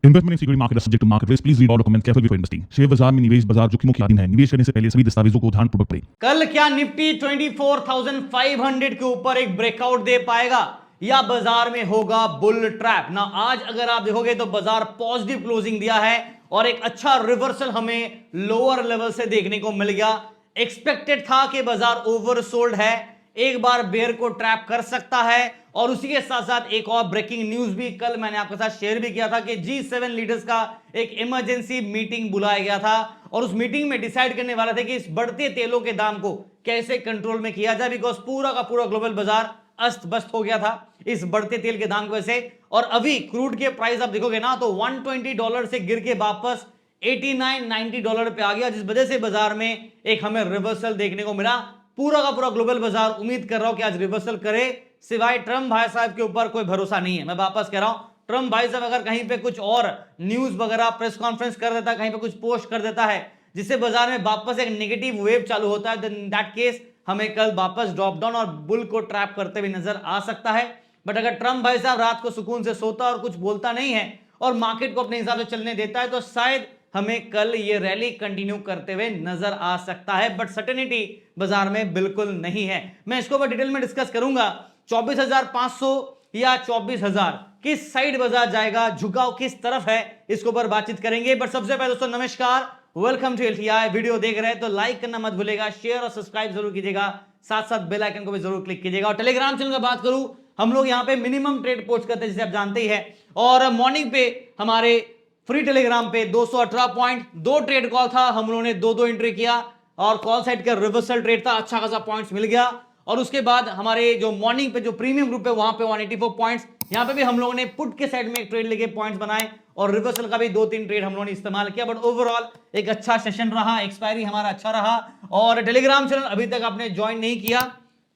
Investment in security market is subject to market risk. Please read all documents carefully before investing. Share बाजार में निवेश बाजार जोखिमों के अधीन है। निवेश करने से पहले सभी दस्तावेजों को ध्यानपूर्वक पढ़ें। कल क्या निफ्टी 24,500 के ऊपर एक ब्रेकआउट दे पाएगा या बाजार में होगा बुल ट्रैप? ना आज अगर आप देखोगे तो बाजार पॉजिटिव क्लोजिंग दिया है और एक अच्छा रिवर्सल हमें लोअर लेवल से देखने को मिल गया। एक्सपेक्टेड था कि बाजार ओवरसोल्ड है, एक बार बेयर को ट्रैप कर सकता है। और उसी के साथ साथ एक और ब्रेकिंग न्यूज भी कल मैंने आपके साथ शेयर भी किया था कि G7 लीडर्स का एक इमरजेंसी मीटिंग बुलाया गया था और उस मीटिंग में डिसाइड करने वाला थे कि इस बढ़ते तेलों के दाम को कैसे कंट्रोल में किया जाए, बिकॉज पूरा का पूरा ग्लोबल बाजार अस्त बस्त हो गया था इस बढ़ते तेल के दाम की वजह से। और अभी क्रूड के प्राइस आप देखोगे ना तो $120 से गिर के वापस $89-90 पे आ गया, जिस वजह से बाजार में एक हमें रिवर्सल देखने को मिला। पूरा का पूरा ग्लोबल बाजार उम्मीद कर रहा हूं कि आज रिवर्सल करे, सिवाय ट्रम्प भाई साहब के ऊपर कोई भरोसा नहीं है। मैं वापस कह रहा हूं, ट्रम्प भाई साहब अगर कहीं पे कुछ और न्यूज वगैरह प्रेस कॉन्फ्रेंस कर देता है, कहीं पे कुछ पोस्ट कर देता है जिससे बाजार में वापस एक नेगेटिव वेव चालू होता है, इन दैट केस हमें कल वापस ड्रॉप डाउन और बुल को ट्रैप करते हुए नजर आ सकता है। बट अगर ट्रम्प भाई साहब रात को सुकून से सोता और कुछ बोलता नहीं है और मार्केट को अपने हिसाब से चलने देता है तो शायद हमें कल ये रैली कंटिन्यू करते हुए नजर आ सकता है। बट सर्टेनिटी बाजार में बिल्कुल नहीं है। मैं इसको ऊपर डिटेल में डिस्कस करूंगा। 24,500 या 24,000 किस साइड बाजार जाएगा, झुकाव किस तरफ है, इसके ऊपर बातचीत करेंगे। बट सबसे पहले दोस्तों नमस्कार, वेलकम टू LTI। वीडियो देख रहे हैं तो लाइक करना मत भूलेगा, शेयर और सब्सक्राइब जरूर कीजिएगा, साथ साथ बेल आइकन को भी जरूर क्लिक कीजिएगा। और टेलीग्राम चैनल की बात करूं, हम लोग यहाँ पे मिनिमम ट्रेड पोस्ट करते हैं जिसे आप जानते ही है। और मॉर्निंग पे हमारे फ्री टेलीग्राम पे 218 पॉइंट 2 ट्रेड कॉल था, हम लोगों ने 2-2 एंट्री किया और कॉल साइड का रिवर्सल ट्रेड था, अच्छा खासा पॉइंट्स मिल गया। और उसके बाद हमारे जो मॉर्निंग पे जो प्रीमियम ग्रुप है वहां पे 184 पॉइंट्स, यहां पे भी हम लोगों ने पुट के साइड में एक ट्रेड लेके पॉइंट्स बनाए और रिवर्सल का भी 2-3 ट्रेड हम लोगों ने इस्तेमाल किया। बट ओवरऑल एक अच्छा सेशन रहा, एक्सपायरी हमारा अच्छा रहा। और टेलीग्राम चैनल अभी तक आपने ज्वाइन नहीं किया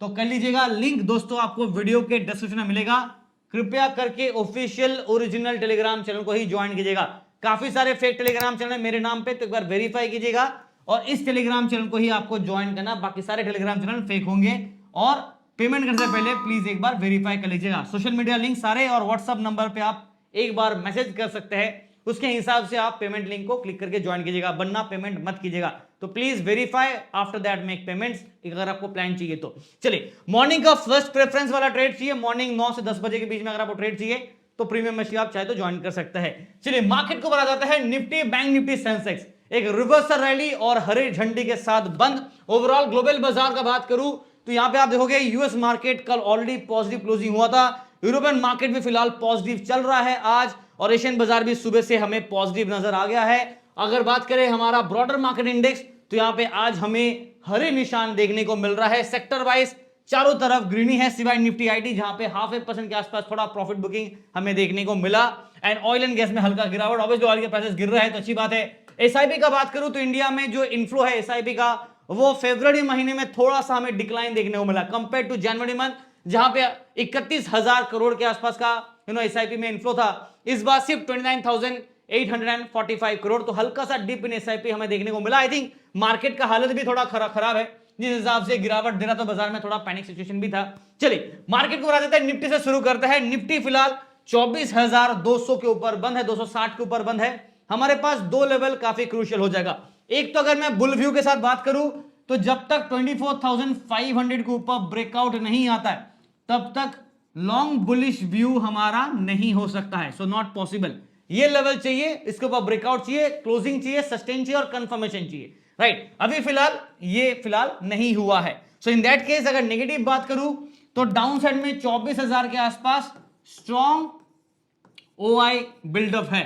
तो कर लीजिएगा, लिंक दोस्तों आपको वीडियो के डिस्क्रिप्शन में मिलेगा। कृपया करके ऑफिशियल ओरिजिनल टेलीग्राम चैनल को ही ज्वाइन कीजिएगा। काफी सारे फेक टेलीग्राम चैनल मेरे नाम पे, तो एक बार वेरीफाई कीजिएगा और इस टेलीग्राम चैनल को ही आपको ज्वाइन करना, बाकी सारे टेलीग्राम चैनल फेक होंगे। और पेमेंट करने से पहले प्लीज एक बार वेरीफाई कर लीजिएगा। सोशल मीडिया लिंक सारे और व्हाट्सएप नंबर पे आप एक बार मैसेज कर सकते हैं, उसके हिसाब से आप पेमेंट लिंक को क्लिक करके ज्वाइन कीजिएगा, वरना पेमेंट मत कीजिएगा। तो please verify after that make payments, अगर आपको प्लान चाहिए तो। चलिए, मॉर्निंग का फर्स्ट प्रेफरेंस वाला ट्रेड चाहिए, मॉर्निंग 9 से 10 बजे के बीच में अगर आपको ट्रेड चाहिए तो प्रीमियम में आप चाहे तो ज्वाइन कर सकते हैं। चलिए, मार्केट को बढ़ा जाता है निफ्टी, बैंक निफ्टी, सेंसेक्स एक रिवर्सल रैली और हरे झंडी के साथ बंद। ओवरऑल ग्लोबल बाजार का बात करूं तो यहां पे आप देखोगे यूएस मार्केट कल ऑलरेडी पॉजिटिव क्लोजिंग हुआ था, यूरोपियन मार्केट भी फिलहाल पॉजिटिव चल रहा है आज, और एशियन बाजार भी सुबह से हमें पॉजिटिव नजर आ गया है। अगर बात करें हमारा ब्रॉडर मार्केट इंडेक्स तो यहां पे आज हमें हरे निशान देखने को मिल रहा है। सेक्टर वाइज चारों तरफ ग्रीनी है, सिवाय निफ्टी आईटी जहां पे 0.5% के आसपास थोड़ा प्रॉफिट बुकिंग हमें देखने को मिला। एंड ऑयल एंड गैस में हल्का गिरावट, ऑब्वियसली ऑयल के प्राइसेस गिर रहे हैं तो अच्छी बात है। एसआईपी का बात करूं तो इंडिया में जो इन्फ्लो है एसआईपी का, वो फरवरी महीने में थोड़ा सा हमें डिक्लाइन देखने को मिला कंपेयर टू जनवरी मंथ, जहां पे 31,000 करोड़ के आसपास का एसआईपी में इन्फ्लो था। इस बार सिर्फ 29,845 करोड़, तो हल्का सा डिप इन एसआईपी हमें देखने को मिला। आई थिंक मार्केट का हालत भी थोड़ा खराब है, जिस हिसाब से गिरावट दे रहा था बाजार में, थोड़ा पैनिक सिचुएशन भी था। चलिए, मार्केट को बढ़ा देते हैं, निफ्टी से शुरू करते हैं। निफ्टी फिलहाल 24,200 के ऊपर बंद है, 260 के ऊपर बंद है। हमारे पास दो लेवल काफी क्रूशियल हो जाएगा। एक तो अगर मैं बुल व्यू के साथ बात करूं तो जब तक 24,500 के ऊपर ब्रेकआउट नहीं आता है तब तक लॉन्ग बुलिश व्यू हमारा नहीं हो सकता है, सो नॉट पॉसिबल। ये लेवल चाहिए, इसके ऊपर ब्रेकआउट चाहिए, क्लोजिंग चाहिए, सस्टेन चाहिए और कंफर्मेशन चाहिए, राइट। अभी फिलहाल ये नहीं हुआ है। सो इन दैट केस अगर नेगेटिव बात करूं तो डाउन साइड में 24,000 के आसपास स्ट्रॉन्ग ओआई बिल्डअप है,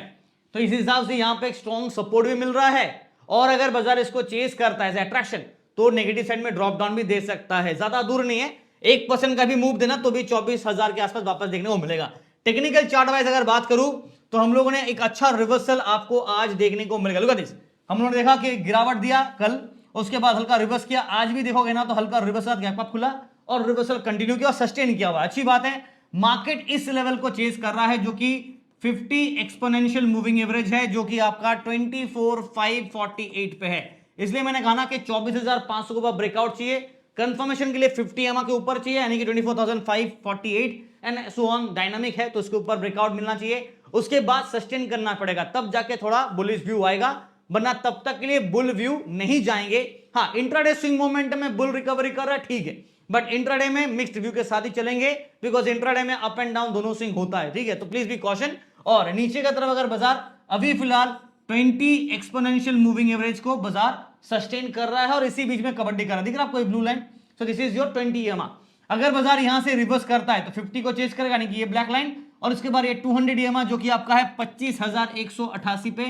तो इस हिसाब से यहां पे एक स्ट्रॉन्ग सपोर्ट भी मिल रहा है। और अगर बाजार इसको चेस करता है अट्रैक्शन तो नेगेटिव साइड में ड्रॉप डाउन भी दे सकता है, ज्यादा दूर नहीं है, 1% का भी मूव देना तो भी 24,000 के आसपास वापस देखने को मिलेगा। टेक्निकल चार्ट वाइज अगर बात करूं तो हम लोगों ने एक अच्छा रिवर्सल आपको आज देखने को मिलेगा। लुक एट दिस, हम लोगों ने देखा कि गिरावट दिया कल, उसके बाद हल्का रिवर्स किया, आज भी देखोगे ना तो हल्का रिवर्सल गैप अप खुला और रिवर्सल कंटिन्यू किया और सस्टेन किया हुआ। अच्छी बात है, मार्केट इस लेवल को चेस कर रहा है जो कि 50 एक्सपोनेंशियल मूविंग एवरेज है, जो कि आपका 24,548 पे है। इसलिए मैंने कहा ना कि 24,500 के ऊपर ब्रेकआउट चाहिए, कंफर्मेशन के लिए 50 EMA के ऊपर चाहिए, यानी कि 24,548 एंड सो ऑन, डायनामिक है तो इसके ऊपर ब्रेकआउट मिलना चाहिए। उसके बाद सस्टेन करना पड़ेगा, तब जाके थोड़ा बुलिश व्यू आएगा, वरना तब तक के लिए बुल व्यू नहीं जाएंगे। हाँ, इंट्राडे स्विंग मोमेंटम में बुल रिकवरी कर रहा है, ठीक है, बट इंट्राडे में मिक्स्ड व्यू के साथ ही चलेंगे, बिकॉज इंट्राडे में अप एंड डाउन दोनों स्विंग होता है, ठीक है, तो प्लीज बी कॉशन। और नीचे की तरफ अगर बाजार अभी फिलहाल 20 एक्सपोनेंशियल मूविंग एवरेज को बाजार सस्टेन कर रहा है और इसी बीच में कबड्डी कर रहा है, दिख रहा है आपको blue line, so this is your 20 EMA। अगर बाजार यहां से रिवर्स करता है तो 50 को चेस करेगा, यानी कि ये ब्लैक लाइन, और उसके बाद ये 200 EMA जो कि आपका है 25,188 पे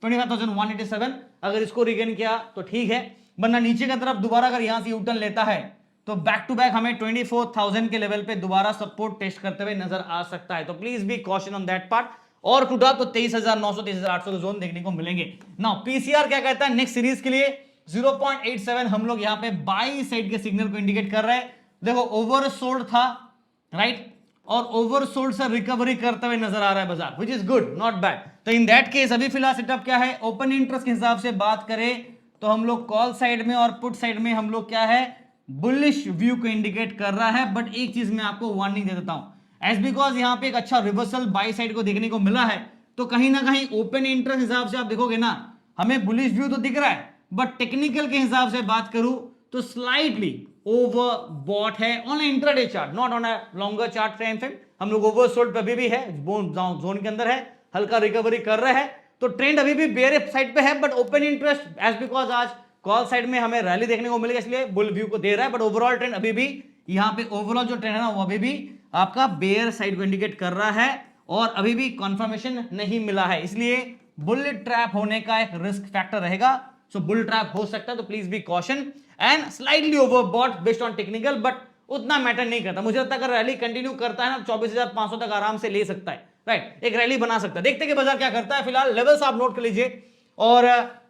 25,187, अगर इसको रिगेन किया तो ठीक है, वरना नीचे की तरफ दोबारा अगर यहां से यूटर्न लेता है तो बैक टू बैक हमें 24,000 के लेवल पे दोबारा सपोर्ट टेस्ट करते हुए नजर आ सकता है, तो please be caution on that part. और टूटा तो 23,900 23,800 के जोन देखने को मिलेंगे। नाउ पीसीआर क्या कहता है नेक्स्ट सीरीज के लिए 0.87 हम लोग यहां पे बाई साइड के सिग्नल को इंडिकेट कर रहे हैं। देखो ओवरसोल्ड था, राइट, और ओवरसोल्ड से रिकवरी करते हुए नजर आ रहा है बाजार, which is good, not bad. तो इन दैट केस अभी फिलहाल सेटअप क्या है, ओपन इंटरेस्ट के हिसाब से बात करें तो हम लोग कॉल साइड में और पुट साइड में हम लोग क्या है, बुलिश व्यू को इंडिकेट कर रहा है। बट एक चीज मैं आपको वार्निंग दे देता हूं, एज बिकॉज यहां पे एक अच्छा रिवर्सल बाई साइड को देखने को मिला है, तो कहीं ना कहीं ओपन इंटरेस्ट हिसाब से आप देखोगे ना, हमें बुलिश व्यू तो दिख रहा है, बट टेक्निकल के हिसाब से बात करूं तो स्लाइटली ओवरबॉट है on intraday chart, not on a longer chart time frame. हम लोग ओवरसोल्ड पे अभी भी है, जोन के अंदर है, हल्का रिकवरी कर रहा है, तो ट्रेंड अभी भी बेयर साइड पे है, but open interest as because आज कॉल साइड में हमें रैली देखने को मिलेगा, इसलिए बुल व्यू को दे रहा है। बट ओवरऑल ट्रेंड अभी भी यहां पे ओवरऑल जो ट्रेंड है ना वो अभी भी आपका बेयर साइड को इंडिकेट कर रहा है और अभी भी कंफर्मेशन नहीं मिला है, इसलिए बुल ट्रैप होने का एक रिस्क फैक्टर रहेगा। सो बुल ट्रैप हो सकता है, तो please be caution and slightly overbought based on technical, but उतना मैटर नहीं करता। मुझे लगता है अगर रैली कंटिन्यू करता है ना 24,500 तक आराम से ले सकता है, राइट, एक रैली बना सकता है। देखते हैं कि बाजार क्या करता है। फिलहाल लेवल्स आप नोट कर लीजिए, और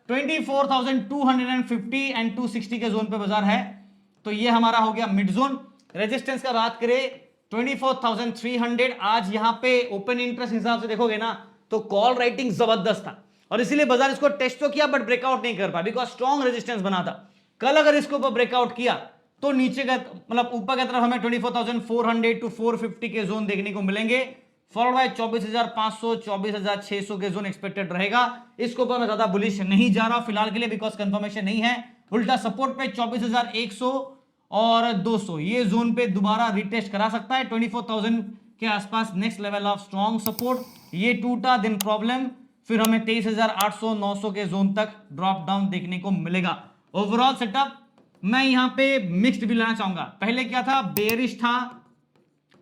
24,250 एंड 260 के जोन पे बाजार है, तो ये हमारा हो गया मिड जोन। रेजिस्टेंस का बात करें 24,300, आज यहां पे ओपन इंटरेस्ट हिसाब से देखोगे ना तो कॉल राइटिंग जबरदस्त था, और इसीलिए बाजार इसको टेस्ट तो किया बट ब्रेकआउट नहीं कर पाया, बिकॉज स्ट्रॉन्ग रेजिस्टेंस बना था। कल अगर इसको ऊपर ब्रेकआउट किया तो नीचे का मतलब ऊपर की तरफ हमें 24,400 टू 450 के जोन देखने को मिलेंगे, फॉलोड बाय 24,500 24,600 के जोन एक्सपेक्टेड रहेगा। इसके ऊपर मैं ज्यादा बुलिश नहीं जा रहा फिलहाल के लिए, बिकॉज कंफर्मेशन नहीं है। उल्टा सपोर्ट पे 24,100 और 200 ये जोन पे दोबारा रिटेस्ट करा सकता है। 24,000 के आसपास next level of strong support, ये टूटा दिन प्रॉब्लम, फिर हमें 23,800 900 के जोन तक ड्रॉप डाउन देखने को मिलेगा। ओवरऑल सेटअप मैं यहां पे मिक्स्ड भी लेना चाहूंगा। पहले क्या था, बेयरिश था,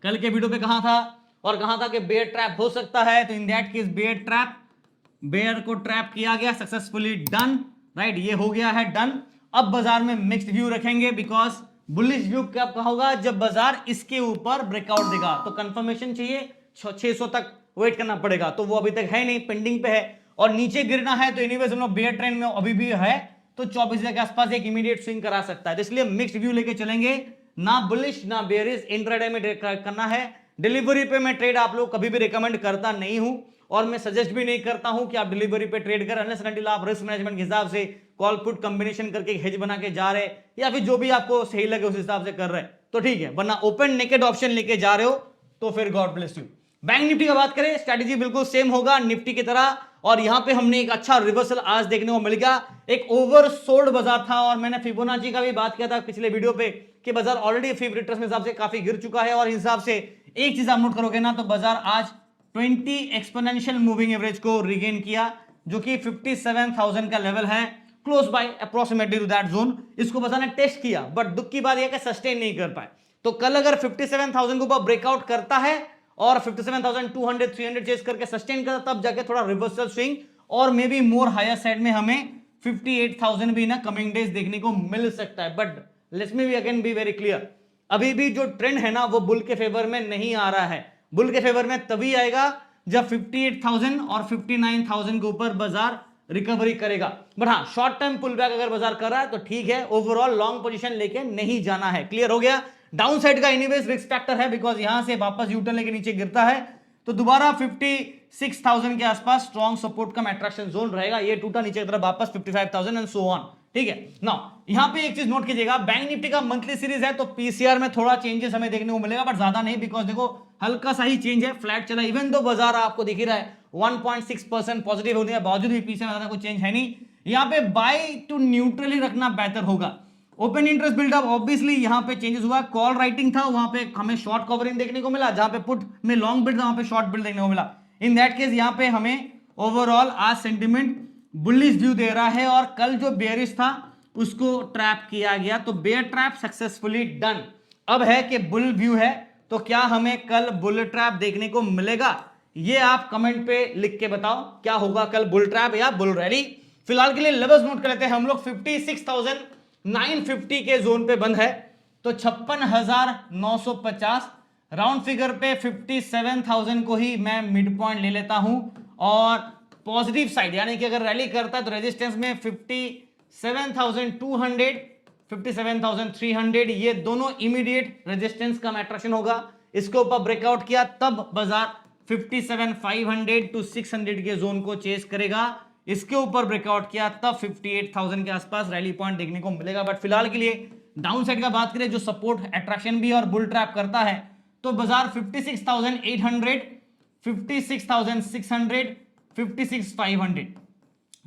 कल के वीडियो पे कहा था और कहा था कि बेयर ट्रैप हो सकता है, तो in that case bear trap, bear को ट्रैप किया गया, सक्सेसफुली डन, राइट, ये हो गया है डन। अब बाजार में मिक्स्ड व्यू रखेंगे, बिकॉज बुलिश व्यू कब होगा, जब बाजार इसके ऊपर ब्रेकआउट देगा, तो कंफर्मेशन चाहिए 600 तक वेट करना पड़ेगा, तो वो अभी तक है नहीं, पेंडिंग पे है, और नीचे गिरना है तो एनीवेज हम लोग बेयर ट्रेंड में अभी भी है, तो 24,000 के आसपास एक इमीडिएट स्विंग करा सकता है, तो इसलिए मिक्स्ड व्यू लेके चलेंगे, ना बुलिश ना बेयरिश, इंट्राडे में करना है। डिलीवरी पे मैं ट्रेड आप लोग कभी भी रिकमेंड करता नहीं हूं, और मैं सजेस्ट भी नहीं करता हूं कि आप डिलीवरी पे ट्रेड करें अनलेस अनटिल आप रिस्क मैनेजमेंट के हिसाब से कॉल पुट कॉम्बिनेशन करके हेज बना के जा रहे, या फिर जो भी आपको सही लगे उस हिसाब से कर रहे, तो ठीक है, वरना ओपन नेकेड ऑप्शन लेके जा रहे हो तो फिर God bless you. Bank Nifty का बात करें, स्ट्रेटेजी बिल्कुल सेम होगा निफ्टी की तरह, और यहां पे हमने एक अच्छा रिवर्सल आज देखने को मिल गया। एक ओवरसोल्ड बाजार था, और मैंने फिबोनाची का भी बात किया था पिछले वीडियो पे कि बाजार ऑलरेडी फेवरेट के हिसाब से काफी गिर चुका है, और इस हिसाब से एक चीज आप नोट करोगे ना तो बाजार आज 20 एक्सपोनेंशियल मूविंग एवरेज को रिगेन किया, जो कि 57,000 का लेवल है, close by approximately two that zone. इसको बाजार ने टेस्ट किया, बट दुख की बात यह कि सस्टेन नहीं कर पाए। तो कल अगर 57,000 के ऊपर ब्रेकआउट करता है और 57,200 300 चेस करके सस्टेन करता, तब जाके थोड़ा रिवर्सल स्विंग और maybe more higher side में हमें 58,000 भी ना कमिंग डेज देखने को मिल सकता है। But let's me be again be very clear, अभी भी जो ट्रेंड है ना वो बुल के फेवर में नहीं आ रहा है। बुल के फेवर में तभी आएगा जब 58,000 और 59,000 के ऊपर बाजार रिकवरी करेगा। बट हाँ, शॉर्ट टर्म पुल बैक अगर बाजार कर रहा है तो ठीक है, ओवरऑल लॉन्ग पोजीशन लेके नहीं जाना है। क्लियर हो गया। डाउन साइड का एनीवेज रिस्क फैक्टर है, बिकॉज यहां से वापस यूटर्न लेके नीचे गिरता है तो दोबारा 56,000 के आसपास स्ट्रॉन्ग सपोर्ट का अट्रैक्शन जोन रहेगा। ये टूटा नीचे की तरफ वापस 55,000 एंड सो ऑन। ठीक है ना। यहां पे एक चीज नोट कीजिएगा, बैंक निफ्टी का मंथली सीरीज है तो पीसीआर में थोड़ा चेंजेस हमें देखने को मिलेगा, बट ज्यादा नहीं, बिकॉज देखो हल्का सा ही चेंज है, फ्लैट चला, इवन तो बाजार आपको दिख ही रहा है 1.6% पॉजिटिव होने के बावजूद भी पीछे में ज्यादा कोई चेंज है नहीं। यहाँ पे बाय टू न्यूट्रल ही रखना बेहतर होगा। ओपन इंटरेस्ट बिल्डअप ऑब्वियसली यहाँ पे चेंजेस हुआ, कॉल राइटिंग था वहां पे हमें शॉर्ट कवरिंग देखने को मिला, जहां पे पुट में लॉन्ग बिल्ड था वहां पे शॉर्ट बिल्ड देखने को मिला। इन दैट केस यहाँ पे हमें ओवरऑल आज सेंटिमेंट बुलिश व्यू दे रहा है, और कल जो बेयरिश था उसको ट्रैप किया गया, तो बेयर ट्रैप सक्सेसफुली डन। अब है कि बुल व्यू है, तो क्या हमें कल बुल ट्रैप देखने को मिलेगा, ये आप कमेंट पे लिख के बताओ, क्या होगा कल, बुल ट्रैप या बुल रैली। फिलहाल के लिए लेवल्स नोट कर लेते हैं हम लोग। 56,950 के जोन पे बंद है, तो 56,950 राउंड फिगर पे 57,000 को ही मैं मिड पॉइंट ले लेता हूं, और पॉजिटिव साइड यानी कि अगर रैली करता है तो रेजिस्टेंस में 57,200 57,300 ये दोनों इमीडिएट रेजिस्टेंस का अट्रैक्शन होगा। इसके ऊपर ब्रेकआउट किया तब बाजार 57,500 टू 600 के जोन को चेस करेगा। इसके ऊपर ब्रेकआउट किया तब 58,000 के आसपास रैली पॉइंट देखने को मिलेगा। बट फिलहाल के लिए डाउन साइड का बात करें, जो सपोर्ट अट्रैक्शन भी और बुल ट्रैप करता है, तो बाजार 56,800 56,600 56,500।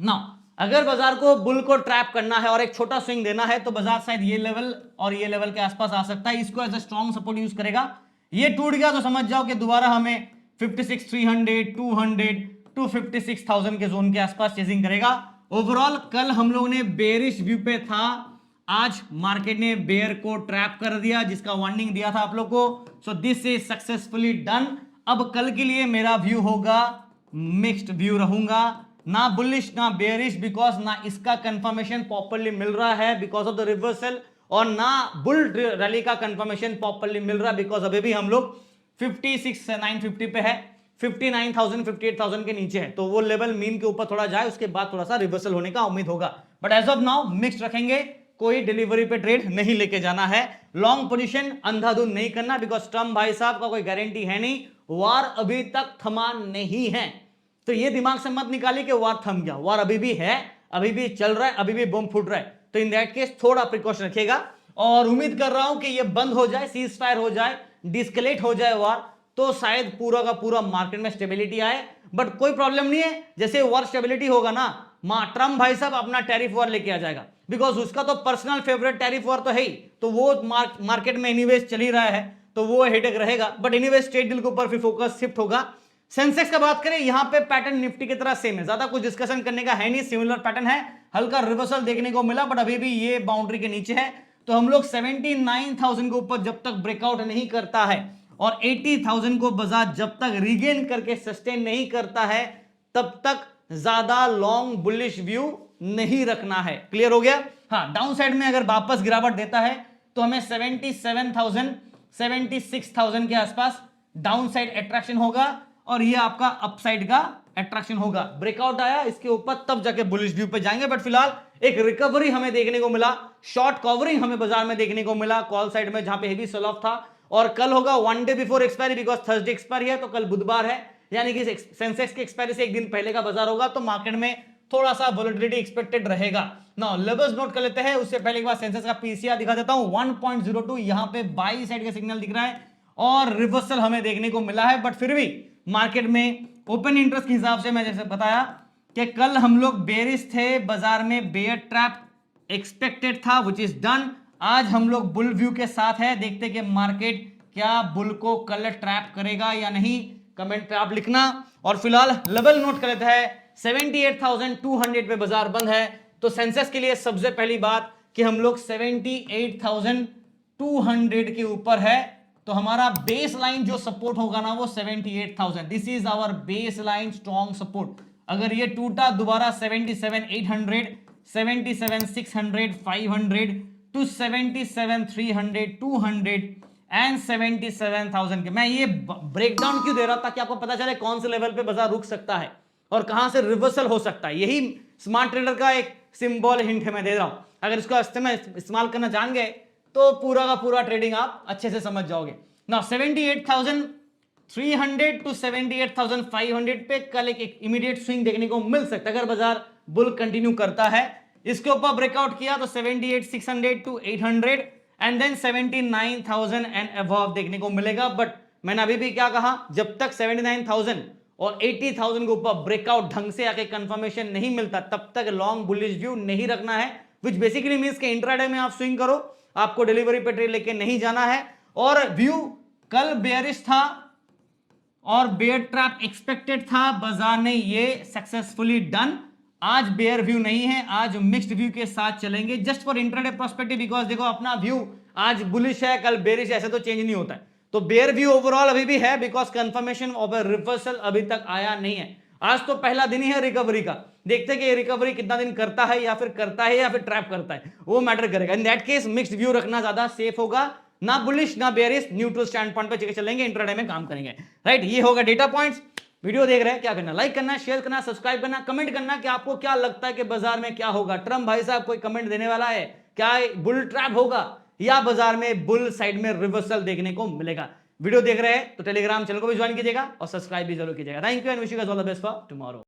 नाउ अगर बाजार को बुल को ट्रैप करना है और एक छोटा स्विंग देना है, तो बाजार शायद ये लेवल और ये लेवल के आसपास आ सकता है, इसको as a strong support use करेगा। ये टूट गया तो समझ जाओ कि दोबारा हमें 56,300 200 टू 56,000 के जोन के आसपास चेजिंग करेगा। ओवरऑल कल हम लोग ने बेयरिश व्यू पे था, आज मार्केट ने बेयर को ट्रैप कर दिया, जिसका वार्निंग दिया था आप लोग को। So this is successfully done. अब कल के लिए मेरा व्यू होगा मिक्स्ड व्यू रहूंगा, ना बुलिश ना बेयरिश, बिकॉज ना इसका कंफर्मेशन प्रॉपर्ली मिल रहा है बिकॉज ऑफ द रिवर्सल, और ना बुल रैली का कंफर्मेशन प्रॉपर्ली मिल रहा है बिकॉज अभी भी हम लोग 56,950 पे है, 59,000 58,000 के नीचे है, तो वो लेवल मीन के ऊपर थोड़ा जाए, उसके बाद थोड़ा सा रिवर्सल होने का उम्मीद होगा। But as of now mixed रखेंगे, कोई डिलीवरी पे ट्रेड नहीं लेके जाना है, लॉन्ग पोजीशन अंधाधुंध नहीं करना, बिकॉज ट्रम्प भाई साहब का कोई गारंटी है नहीं, वार अभी तक थमा नहीं है। तो ये दिमाग से मत निकालिए कि वार थम गया, वार अभी भी है, अभी भी चल रहा है, अभी भी बम फूट रहा है। तो इन दैट केस थोड़ा प्रिकॉशन रखिएगा, और उम्मीद कर रहा हूं कि ये बंद हो जाए, सीज फायर हो जाए, डिस्कलेट हो जाए वार, तो शायद पूरा का पूरा मार्केट में स्टेबिलिटी आए। बट कोई प्रॉब्लम नहीं है, जैसे वार स्टेबिलिटी होगा ना, ट्रम्प भाई साहब अपना टैरिफ वार लेके आ जाएगा, बिकॉज उसका तो पर्सनल फेवरेट टैरिफ वार तो है ही, तो वो मार्केट में एनीवेज चल ही रहा है, तो वो हेडेक रहेगा। बट एनीवेज ट्रेड डील के ऊपर फिर फोकस शिफ्ट होगा। सेंसेक्स का बात करें, यहां पे पैटर्न निफ्टी की तरह सेम है, ज्यादा कुछ डिस्कशन करने का है नहीं, सिमिलर पैटर्न है, हल्का रिवर्सल देखने को मिला, बट अभी भी ये बाउंड्री के नीचे है। तो हम लोग 79,000 के ऊपर जब तक ब्रेकआउट नहीं करता है, और 80,000 को बाजार जब तक रीगेन करके सस्टेन नहीं करता है, तब तक ज्यादा लॉन्ग बुलिश व्यू नहीं रखना है। क्लियर हो गया? हाँ, डाउन साइड में अगर वापस गिरावट देता है तो हमें 77,000 76,000 के आसपास डाउन साइड अट्रैक्शन होगा, और ये आपका अपसाइड का अट्रैक्शन होगा। ब्रेकआउट आया इसके ऊपर तब जाके बुलिश व्यू पे जाएंगे। बट फिलहाल एक रिकवरी हमें देखने को मिला, शॉर्ट कवरिंग हमें बाजार में देखने को मिला कॉल साइड में, जहां पे हेवी सेल ऑफ था, और कल होगा one day before expiry, because Thursday expiry है, तो कल बुधवार है, यानी कि सेंसेक्स के एक्सपायरी से एक दिन पहले का बाजार होगा, तो मार्केट में थोड़ा सा वोलेटिलिटी एक्सपेक्टेड रहेगा। नाउ लेवल्स नोट कर लेते हैं, उससे पहले एक बार सेंसेक्स का पीसीआर दिखा देता हूं, 1.02 यहां पे बाई साइड का सिग्नल दिख रहा है, और रिवर्सल हमें देखने को मिला है। बट फिर भी मार्केट में ओपन इंटरेस्ट के हिसाब से मैं जैसे बताया कि कल हम लोग बेरिश थे, बाजार में बेयर ट्रैप एक्सपेक्टेड था, विच इज डन। आज हम लोग बुल व्यू के साथ है, देखते कि मार्केट क्या बुल को कल ट्रैप करेगा या नहीं, कमेंट पे आप लिखना। और फिलहाल लेवल नोट कर लेते हैं, 78,200 पे बाजार बंद है, तो सेंसेक्स के लिए सबसे पहली बात कि हम लोग 78,200 के ऊपर है, तो हमारा बेस लाइन जो सपोर्ट होगा ना वो 78,000, this is our base line strong support. अगर ये टूटा दोबारा 77,800 77,600 500 टू 77,300 200 एंड 77,000 के, मैं ये ब्रेकडाउन क्यों दे रहा था, ताकि आपको पता चले कौन से लेवल पे बाजार रुक सकता है और कहां से रिवर्सल हो सकता है। यही स्मार्ट ट्रेडर का एक सिंबल हिंट है मैं दे रहा हूं, अगर इसको इस्तेमाल करना जान गए तो पूरा का पूरा ट्रेडिंग आप अच्छे से समझ जाओगे ना। 78,300 टू 78,500 पे कल एक इमीडिएट स्विंग देखने को मिल सकता है, अगर बाजार बुल कंटिन्यू करता है। इसके ऊपर ब्रेकआउट किया तो 78,600 to 800 and then 79,000 and above देखने को मिलेगा। बट मैंने अभी भी क्या कहा, जब तक 79,000 और 80,000 के ऊपर ब्रेकआउट ढंग से आके कंफर्मेशन नहीं मिलता तब तक लॉन्ग बुलिश व्यू नहीं रखना है, विच बेसिकली मींस कि इंट्राडे में आप स्विंग करो, आपको डिलीवरी पे ट्रेड लेके नहीं जाना है। और व्यू कल बेयरिश था और बेयर ट्रैप एक्सपेक्टेड था, बाजार ने ये सक्सेसफुली डन। आज बेयर व्यू नहीं है, आज मिक्स्ड व्यू के साथ चलेंगे just for intraday perspective, because देखो अपना व्यू आज बुलिश है कल बेयरिश, ऐसे तो चेंज नहीं होता है। तो बेयर व्यू ओवरऑल अभी भी है, because confirmation of a reversal अभी तक आया नहीं है। आज तो पहला दिन ही है रिकवरी का, देखते हैं कि रिकवरी कितना दिन करता है या फिर ट्रैप करता है, वो मैटर करेगा। इन दैट केस मिक्स्ड व्यू रखना ज्यादा सेफ होगा, ना बुलिश ना बेयरिश, न्यूट्रल स्टैंड पॉइंट पे चलेंगे, इंट्राडे में काम करेंगे। राइट, ये होगा डेटा पॉइंट्स। वीडियो देख रहे हैं, क्या करना, लाइक करना, शेयर करना, सब्सक्राइब करना, कमेंट करना कि आपको क्या लगता है कि बाजार में क्या होगा। ट्रम्प भाई साहब कोई कमेंट देने वाला है क्या, बुल ट्रैप होगा या बाजार में बुल साइड में रिवर्सल देखने को मिलेगा। वीडियो देख रहे हैं तो टेलीग्राम चैनल को भी ज्वाइन कीजिएगा और सब्सक्राइब भी जरूर कीजिएगा। Thank you and wish you guys all the best for tomorrow.